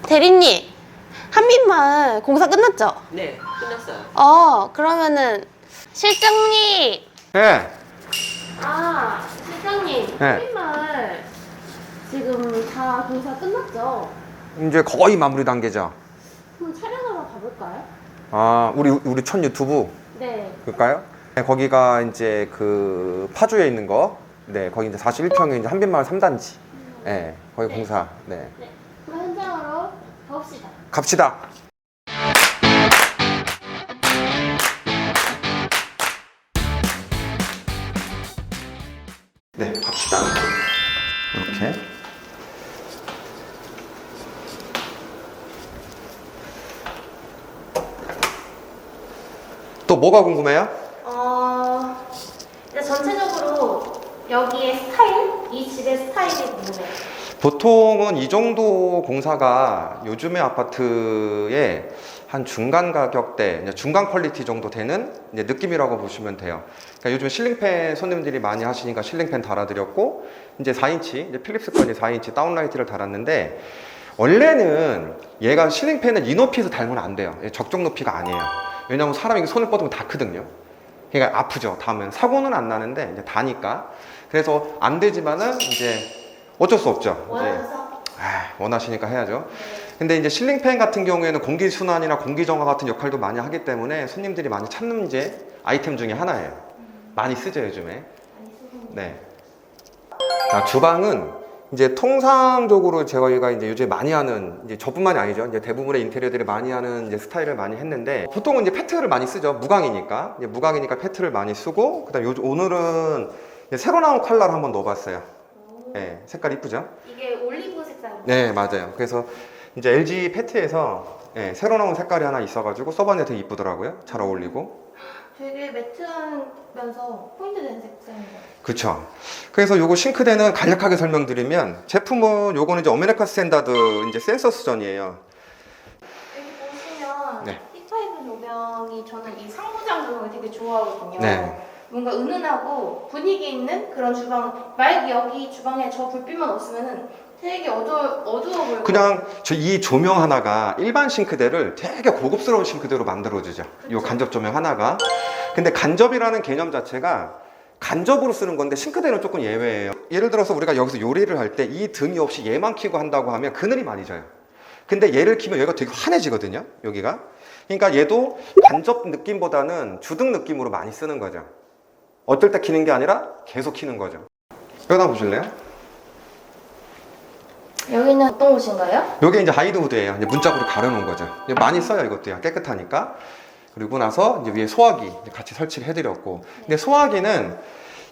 대리님, 한빛마을 공사 끝났죠? 네, 끝났어요. 그러면은 실장님. 네. 실장님, 네. 한빛마을 지금 다 공사 끝났죠? 이제 거의 마무리 단계죠. 그럼 촬영하러 가볼까요? 아, 우리 첫 유튜브 네. 그럴까요? 네, 거기가 이제 그 파주에 있는 거. 네, 거기 이제 41평에 이제 한빛마을 3단지. 네, 거기 공사. 네. 네. 그럼 현장으로 가봅시다. 갑시다. 네, 갑시다. 이렇게. 또 뭐가 궁금해요? 이제 전체적으로 여기의 스타일, 이 집의 스타일이 궁금해요. 보통은 이 정도 공사가 요즘의 아파트의 한 중간 가격대, 이제 중간 퀄리티 정도 되는 이제 느낌이라고 보시면 돼요. 그러니까 요즘 실링팬 손님들이 많이 하시니까 실링팬 달아드렸고, 이제 4인치, 이제 필립스 거니 4인치 다운라이트를 달았는데, 원래는 얘가 실링팬은 이 높이에서 달면 안 돼요. 적정 높이가 아니에요. 왜냐하면 사람이 손을 뻗으면 다 크거든요. 그러니까 아프죠. 닿으면 사고는 안 나는데 이제 다니까. 그래서 안 되지만은 이제 어쩔 수 없죠. 원하셔서? 원하시니까 해야죠. 근데 이제 실링팬 같은 경우에는 공기순환이나 공기정화 같은 역할도 많이 하기 때문에 손님들이 많이 찾는 이제 아이템 중에 하나예요. 많이 쓰죠, 요즘에. 네. 자, 주방은 이제 통상적으로 저희가 이제 요즘에 많이 하는, 이제 저뿐만이 아니죠. 이제 대부분의 인테리어들이 많이 하는 이제 스타일을 많이 했는데, 보통은 이제 페트를 많이 쓰죠. 무광이니까. 이제 무광이니까 페트를 많이 쓰고, 그 다음에 오늘은 이제 새로 나온 컬러를 한번 넣어봤어요. 네, 색깔 이쁘죠? 이게 올리브 색상이에요? 네, 맞아요. 그래서 이제 LG 페트에서 새로 나온 색깔이 하나 있어가지고 써봤는데 되게 이쁘더라고요. 잘 어울리고. 되게 매트하면서 포인트 되는 색상이에요. 그쵸. 그래서 요거 싱크대는 간략하게 설명드리면, 제품은 요거는 이제 어메리칸 스탠다드 이제 센서 수전이에요. 여기 보시면 네. T5 조명이, 저는 이 상부장 조명을 되게 좋아하거든요. 네. 뭔가 은은하고 분위기 있는 그런 주방. 만약에 여기 주방에 저 불빛만 없으면은 되게 어두워 보여요. 그냥 이 조명 하나가 일반 싱크대를 되게 고급스러운 싱크대로 만들어주죠. 이 간접 조명 하나가. 근데 간접이라는 개념 자체가 간접으로 쓰는 건데 싱크대는 조금 예외예요. 예를 들어서 우리가 여기서 요리를 할 때 이 등이 없이 얘만 켜고 한다고 하면 그늘이 많이 져요. 근데 얘를 켜면 얘가 되게 환해지거든요, 여기가. 그러니까 얘도 간접 느낌보다는 주등 느낌으로 많이 쓰는 거죠. 어떨 때 켜는 게 아니라 계속 켜는 거죠. 여기 한번 보실래요? 여기는 어떤 곳인가요? 이게 이제 하이드우드예요. 이제 문짝으로 가려놓은 거죠. 많이 써요, 이것도요. 깨끗하니까. 그리고 나서 이제 위에 소화기 같이 설치를 해드렸고. 근데 소화기는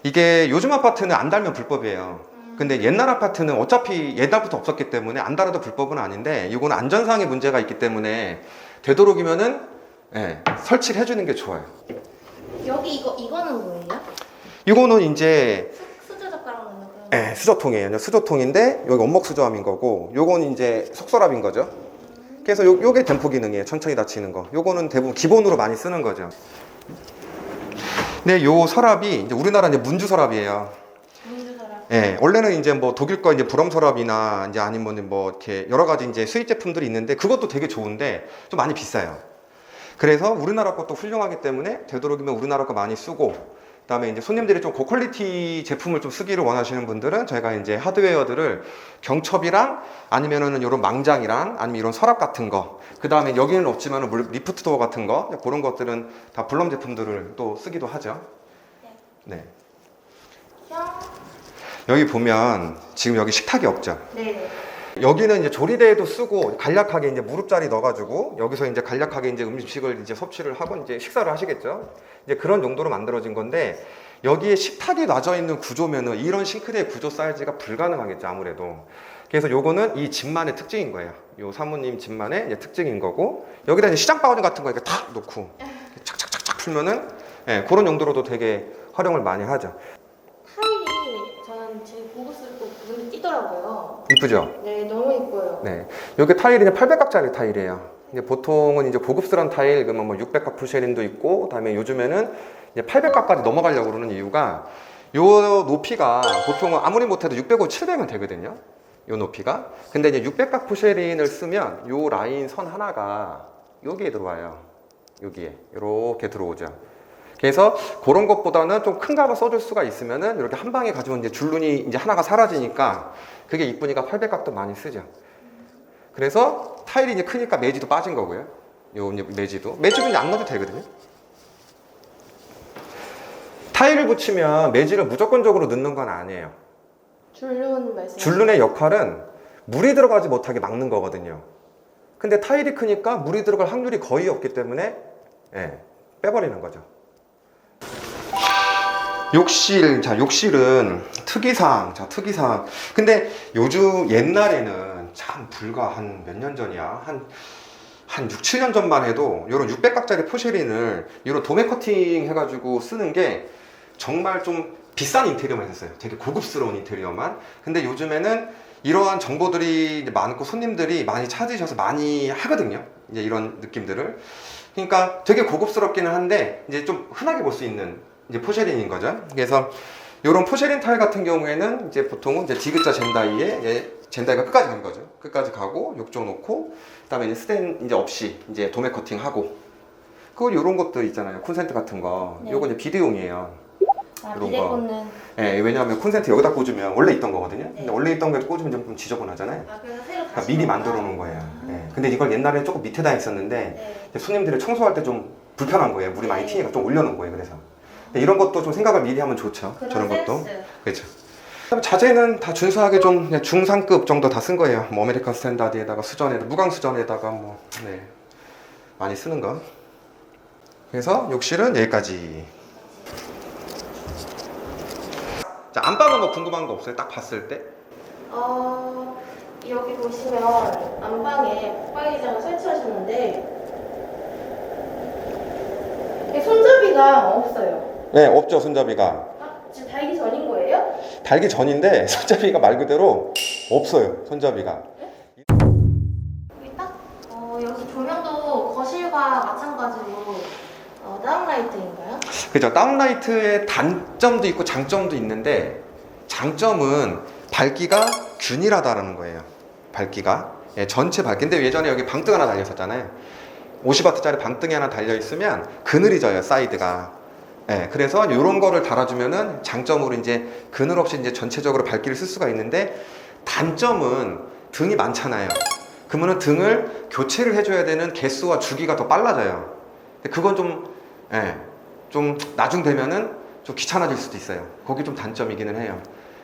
이게 요즘 아파트는 안 달면 불법이에요. 근데 옛날 아파트는 어차피 옛날부터 없었기 때문에 안 달아도 불법은 아닌데, 이거는 안전상의 문제가 있기 때문에 되도록이면은 설치를 해주는 게 좋아요. 여기 이거는 뭐예요? 이거는 이제 수저 젓가락 넣는 그런. 수저통이에요. 수저통인데 여기 원목 수저함인 거고, 요건 이제 속서랍인 거죠. 그래서 요게 댐프 기능이에요. 천천히 닫히는 거. 요거는 대부분 기본으로 많이 쓰는 거죠. 근데 요 서랍이 이제 우리나라 이제 문주 서랍이에요. 문주 서랍. 원래는 이제 뭐 독일 거 이제 브럼 서랍이나 이제 아니면 뭐 이렇게 여러 가지 이제 수입 제품들이 있는데, 그것도 되게 좋은데 좀 많이 비싸요. 그래서 우리나라 것도 훌륭하기 때문에 되도록이면 우리나라 거 많이 쓰고, 그다음에 이제 손님들이 좀 고퀄리티 제품을 좀 쓰기를 원하시는 분들은 저희가 이제 하드웨어들을 경첩이랑 아니면은 이런 망장이랑 아니면 이런 서랍 같은 거, 그다음에 여기는 없지만은 리프트 도어 같은 거, 그런 것들은 다 블럼 제품들을 또 쓰기도 하죠. 네. 여기 보면 지금 여기 식탁이 없죠. 네. 여기는 이제 조리대에도 쓰고 간략하게 이제 무릎자리 넣어가지고 여기서 이제 간략하게 이제 음식을 이제 섭취를 하고 이제 식사를 하시겠죠. 이제 그런 용도로 만들어진 건데, 여기에 식탁이 놔져 있는 구조면은 이런 싱크대 구조 사이즈가 불가능하겠죠, 아무래도. 그래서 요거는 이 집만의 특징인 거예요. 요 사모님 집만의 이제 특징인 거고, 여기다 이제 시장 바구니 같은 거 이렇게 탁 놓고 착착착착 풀면은 그런 용도로도 되게 활용을 많이 하죠. 타일이 저는 제일 고급스럽고 눈에 띄더라고요. 이쁘죠? 네, 너무 이뻐요. 네. 여기 타일이 800각짜리 타일이에요. 이제 보통은 이제 고급스러운 타일, 그러면 뭐 600각 푸쉐린도 있고, 그다음에 요즘에는 이제 800각까지 넘어가려고 그러는 이유가, 요 높이가 보통은 아무리 못해도 600원, 700은 되거든요. 요 높이가. 근데 이제 600각 포쉐린을 쓰면 요 라인 선 하나가 여기에 들어와요. 여기에 이렇게 들어오죠. 그래서 그런 것보다는 좀 큰 값을 써줄 수가 있으면은 이렇게 한 방에 가지고 이제 줄눈이 이제 하나가 사라지니까 그게 이쁘니까 800각도 많이 쓰죠. 그래서 타일이 이제 크니까 매지도 빠진 거고요. 요 이제 매지도 이제 안 넣어도 되거든요. 타일을 붙이면 매지를 무조건적으로 넣는 건 아니에요. 줄눈 말씀. 줄눈의 역할은 물이 들어가지 못하게 막는 거거든요. 근데 타일이 크니까 물이 들어갈 확률이 거의 없기 때문에 빼버리는 거죠. 욕실, 욕실은 특이사항. 근데 요즘 옛날에는 참 불과 한 몇 년 전이야. 한 6, 7년 전만 해도 이런 600각짜리 포쉐린을 이런 도매 커팅 해가지고 쓰는 게 정말 좀 비싼 인테리어만 했었어요. 되게 고급스러운 인테리어만. 근데 요즘에는 이러한 정보들이 많고 손님들이 많이 찾으셔서 많이 하거든요. 이제 이런 느낌들을. 그러니까 되게 고급스럽기는 한데 이제 좀 흔하게 볼 수 있는 이제 포쉐린인 거죠. 그래서 이런 포쉐린 타일 같은 경우에는 이제 보통은 이제 디귿자 젠다이에 젠다이가 끝까지 가는 거죠. 끝까지 가고 욕조 놓고 그다음에 이제 스텐 이제 없이 이제 도매 커팅 하고 그리고 이런 것도 있잖아요. 콘센트 같은 거. 네. 요거 이제 비데용이에요. 이런 비데 거. 꽂는. 네, 왜냐하면 콘센트 여기다 꽂으면 원래 있던 거거든요. 네. 근데 원래 있던 게 꽂으면 좀 지저분하잖아요. 그래서 새로 다시. 그러니까 미리 만들어 놓은 거예요. 네. 근데 이걸 옛날에 조금 밑에다 했었는데 네. 이제 손님들이 청소할 때 좀 불편한 거예요. 물이 많이 네. 튀니까 좀 올려놓은 거예요. 그래서 근데 이런 것도 좀 생각을 미리 하면 좋죠. 그런 저런 것도. 센스. 그렇죠. 그다음에 자재는 다 준수하게 좀 그냥 중상급 정도 다 쓴 거예요. 뭐 아메리칸 스탠다드에다가 수전에다 무광 수전에다가 뭐 많이 쓰는 거. 그래서 욕실은 여기까지. 자, 안방은 뭐 궁금한 거 없어요? 딱 봤을 때? 여기 보시면 안방에 붙박이장을 설치하셨는데 손잡이가 없어요. 네, 없죠, 손잡이가. 지금 달기 전인 거예요? 달기 전인데 손잡이가 말 그대로 없어요, 손잡이가. 여기 딱 여기 조명도 거실과 마찬가지로 다운라이트인가요? 그죠. 다운라이트의 단점도 있고 장점도 있는데 장점은 밝기가 균일하다라는 거예요. 밝기가. 전체 밝기인데 예전에 여기 방등 하나 달렸었잖아요. 50W짜리 방등이 하나 달려있으면 그늘이 져요, 사이드가. 그래서 이런 거를 달아주면은 장점으로 이제 그늘 없이 이제 전체적으로 밝기를 쓸 수가 있는데 단점은 등이 많잖아요. 그러면은 등을 교체를 해줘야 되는 개수와 주기가 더 빨라져요. 근데 그건 좀 나중 되면은 좀 귀찮아질 수도 있어요. 그게 좀 단점이기는 해요.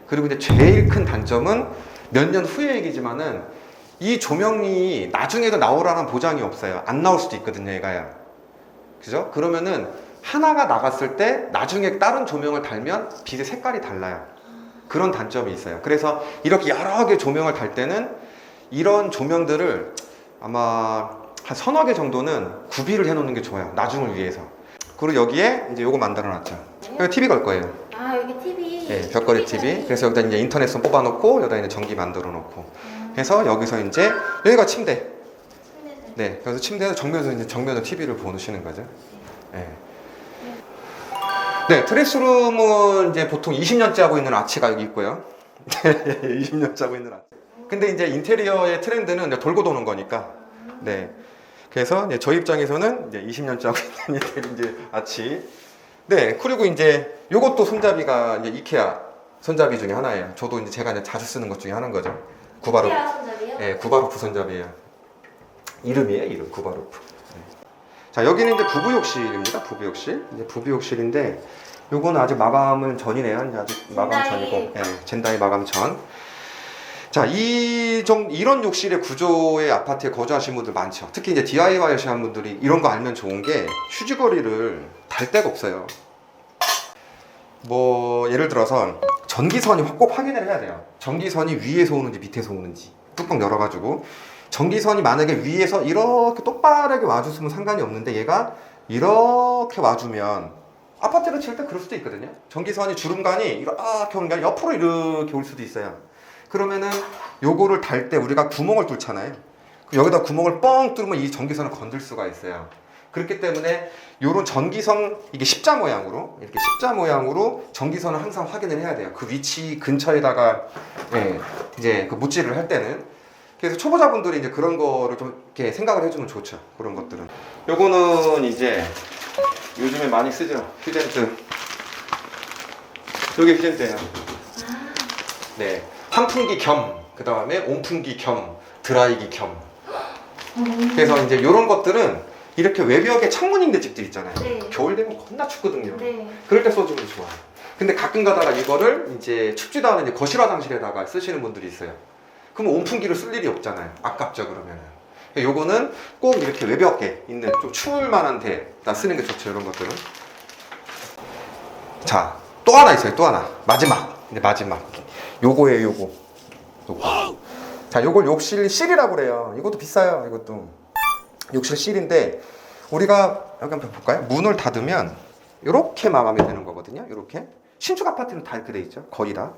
그리고 이제 제일 큰 단점은 몇 년 후의 얘기지만은 이 조명이 나중에도 나오라는 보장이 없어요. 안 나올 수도 있거든요, 얘가요. 그죠? 그러면은 하나가 나갔을 때 나중에 다른 조명을 달면 빛의 색깔이 달라요. 그런 단점이 있어요. 그래서 이렇게 여러 개 조명을 달 때는 이런 조명들을 아마 한 서너 개 정도는 구비를 해 놓는 게 좋아요. 나중을 위해서. 그리고 여기에 이제 요거 만들어 놨죠. 여기 TV 걸 거예요. 여기 TV. 네, 벽걸이 TV. 그래서 여기다 이제 인터넷선 뽑아 놓고 여기다 이제 전기 만들어 놓고. 해서 여기서 이제 여기가 침대. 네, 그래서 침대에서 정면으로 TV를 보시는 거죠. 네, 드레스룸은 이제 보통 20년째 하고 있는 아치가 여기 있고요. 20년째 하고 있는 아치. 근데 이제 인테리어의 트렌드는 이제 돌고 도는 거니까. 네. 그래서 이제 저희 입장에서는 이제 20년째 하고 있는 인테리어 이제 아치. 네, 그리고 이제 요것도 손잡이가 이제 이케아 손잡이 중에 하나예요. 저도 이제 제가 이제 자주 쓰는 것 중에 하나인 거죠. 구바루프. 이케아 손잡이요? 네, 구바루프 손잡이에요. 이름이에요, 이름. 구바루프. 자, 여기는 이제 부부욕실입니다. 부부욕실. 이제 부부욕실인데 요거는 아직 마감은 전이네요. 이제 아직 마감 전이고. 젠다이 마감 전. 자, 이런 욕실의 구조의 아파트에 거주하시는 분들 많죠. 특히 이제 DIY 하시는 분들이 이런 거 알면 좋은 게 휴지거리를 달 데가 없어요. 뭐 예를 들어서 전기선이 꼭 확인을 해야 돼요. 전기선이 위에서 오는지 밑에서 오는지 뚜껑 열어가지고 전기선이 만약에 위에서 이렇게 똑바르게 와줬으면 상관이 없는데 얘가 이렇게 와주면 아파트를 칠 때 그럴 수도 있거든요. 전기선이 주름간이 이렇게 오는 게 아니라 옆으로 이렇게 올 수도 있어요. 그러면은 요거를 달 때 우리가 구멍을 뚫잖아요. 여기다 구멍을 뻥 뚫으면 이 전기선을 건들 수가 있어요. 그렇기 때문에 요런 전기선 이게 십자 모양으로 이렇게 십자 모양으로 전기선을 항상 확인을 해야 돼요. 그 위치 근처에다가 예, 이제 그 묻지를 할 때는. 그래서 초보자분들이 이제 그런 거를 좀 이렇게 생각을 해주면 좋죠. 그런 것들은. 요거는 이제 요즘에 많이 쓰죠. 휴덴트. 요게 휴덴트예요. 네, 환풍기 겸, 그 다음에 온풍기 겸, 드라이기 겸. 그래서 이제 이런 것들은 이렇게 외벽에 창문 있는 집들 있잖아요. 네. 겨울 되면 겁나 춥거든요. 네. 그럴 때 써주면 좋아요. 근데 가끔 가다가 이거를 이제 춥지도 않은 이제 거실 화장실에다가 쓰시는 분들이 있어요. 그러면 온풍기를 쓸 일이 없잖아요. 아깝죠, 그러면은. 요거는 꼭 이렇게 외벽에 있는 좀 추울 만한 데다 쓰는 게 좋죠, 이런 것들은. 자, 또 하나 있어요, 또 하나. 마지막. 이제 마지막. 요거예요, 요거. 요거. 자, 요걸 욕실 실이라고 그래요. 이것도 비싸요, 이것도. 욕실 실인데, 우리가, 여기 한번 볼까요? 문을 닫으면, 이렇게 마감이 되는 거거든요, 이렇게. 신축 아파트는 다 이렇게 돼 있죠, 거의 다.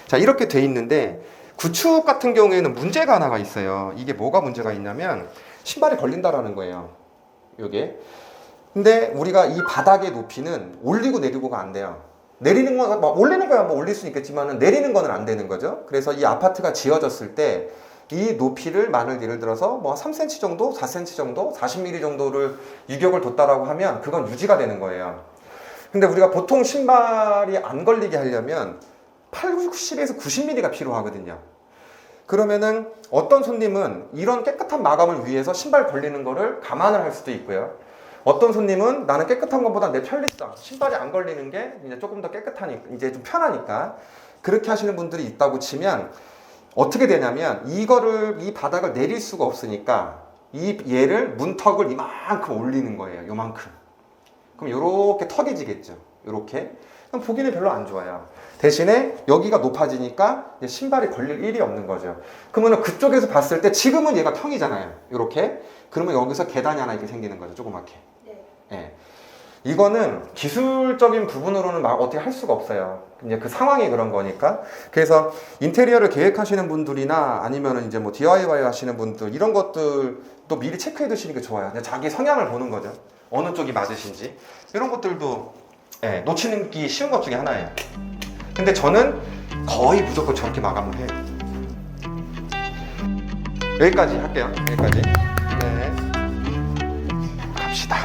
자, 이렇게 돼 있는데, 구축 같은 경우에는 문제가 하나가 있어요. 이게 뭐가 문제가 있냐면, 신발이 걸린다라는 거예요, 요게. 근데 우리가 이 바닥의 높이는 올리고 내리고가 안 돼요. 내리는 거, 뭐 올리는 거야 뭐 올릴 수 있겠지만 내리는 거는 안 되는 거죠. 그래서 이 아파트가 지어졌을 때 이 높이를 예를 들어서 뭐 3cm 정도, 4cm 정도, 40mm 정도를 유격을 뒀다라고 하면 그건 유지가 되는 거예요. 근데 우리가 보통 신발이 안 걸리게 하려면 80에서 90mm가 필요하거든요. 그러면은 어떤 손님은 이런 깨끗한 마감을 위해서 신발 걸리는 거를 감안을 할 수도 있고요. 어떤 손님은 나는 깨끗한 것보다 내 편리성, 신발이 안 걸리는 게 이제 조금 더 깨끗하니까, 이제 좀 편하니까 그렇게 하시는 분들이 있다고 치면 어떻게 되냐면 이 바닥을 내릴 수가 없으니까 얘를 문턱을 이만큼 올리는 거예요. 요만큼. 그럼 요렇게 턱이 지겠죠. 요렇게. 그럼 보기는 별로 안 좋아요. 대신에 여기가 높아지니까 이제 신발이 걸릴 일이 없는 거죠. 그러면 그쪽에서 봤을 때 지금은 얘가 평이잖아요. 요렇게. 그러면 여기서 계단이 하나 이렇게 생기는 거죠. 조그맣게. 예. 이거는 기술적인 부분으로는 막 어떻게 할 수가 없어요. 이제 그 상황이 그런 거니까. 그래서 인테리어를 계획하시는 분들이나 아니면 이제 뭐 DIY 하시는 분들 이런 것들도 미리 체크해 두시는 게 좋아요. 자기 성향을 보는 거죠. 어느 쪽이 맞으신지. 이런 것들도 예, 놓치는 쉬운 것 중에 하나예요. 근데 저는 거의 무조건 저렇게 마감을 해요. 여기까지 할게요. 여기까지. 네. 갑시다.